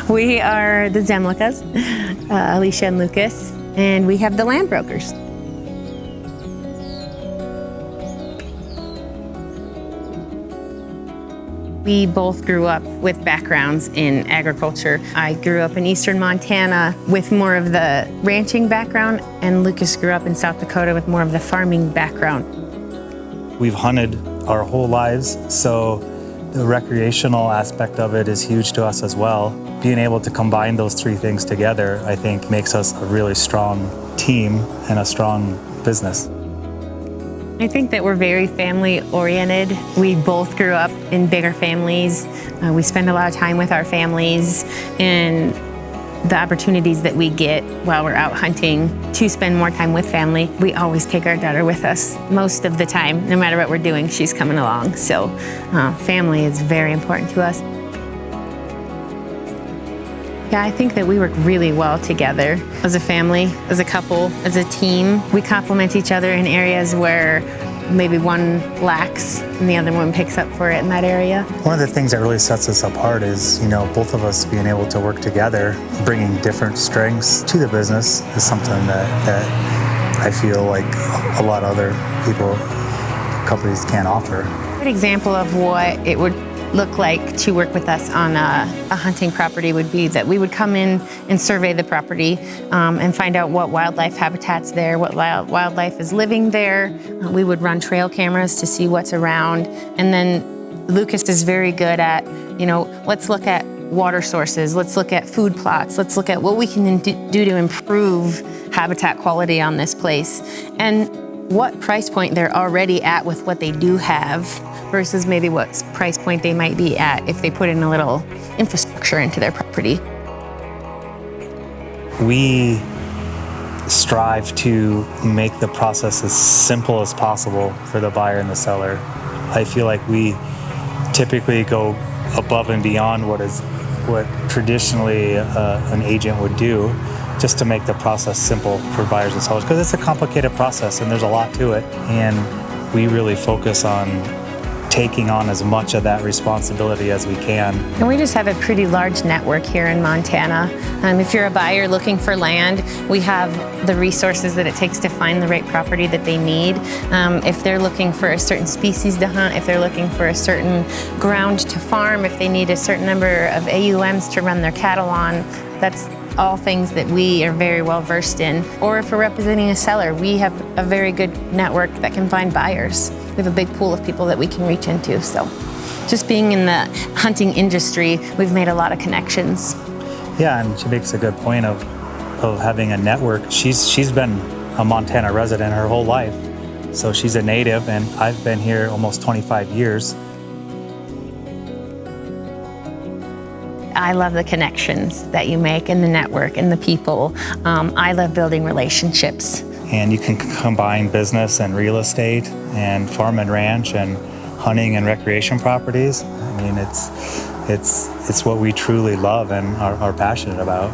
We are the Zemlickas, Alicia and Lucas, and we have the land brokers. We both grew up with backgrounds in agriculture. I grew up in eastern Montana with more of the ranching background, and Lucas grew up in South Dakota with more of the farming background. We've hunted our whole lives, so the recreational aspect of it is huge to us as well. Being able to combine those three things together, I think, makes us a really strong team and a strong business. I think that we're very family oriented. We both grew up in bigger families. We spend a lot of time with our families, and the opportunities that we get while we're out hunting to spend more time with family, we always take our daughter with us most of the time. No matter what we're doing, she's coming along. So family is very important to us. Yeah, I think that we work really well together as a family, as a couple, as a team. We complement each other in areas where maybe one lacks and the other one picks up for it in that area. One of the things that really sets us apart is, both of us being able to work together, bringing different strengths to the business is something that I feel like a lot of other companies can't offer. A good example of what it would look like to work with us on a hunting property would be that we would come in and survey the property and find out what wildlife habitat's there, what wildlife is living there. We would run trail cameras to see what's around. And then Lucas is very good at, let's look at water sources, let's look at food plots, let's look at what we can do to improve habitat quality on this place, and what price point they're already at with what they do have versus maybe what price point they might be at if they put in a little infrastructure into their property. We strive to make the process as simple as possible for the buyer and the seller. I feel like we typically go above and beyond what traditionally an agent would do, just to make the process simple for buyers and sellers, because it's a complicated process and there's a lot to it, and we really focus on taking on as much of that responsibility as we can. And we just have a pretty large network here in Montana. If you're a buyer looking for land, we have the resources that it takes to find the right property that they need. If they're looking for a certain species to hunt, if they're looking for a certain ground to farm, if they need a certain number of AUMs to run their cattle on, that's all things that we are very well versed in. Or if we're representing a seller, we have a very good network that can find buyers. We have a big pool of people that we can reach into. So just being in the hunting industry, we've made a lot of connections. Yeah, and she makes a good point of having a network. She's been a Montana resident her whole life. So she's a native, and I've been here almost 25 years. I love the connections that you make and the network and the people. I love building relationships. And you can combine business and real estate and farm and ranch and hunting and recreation properties. I mean, it's what we truly love and are passionate about.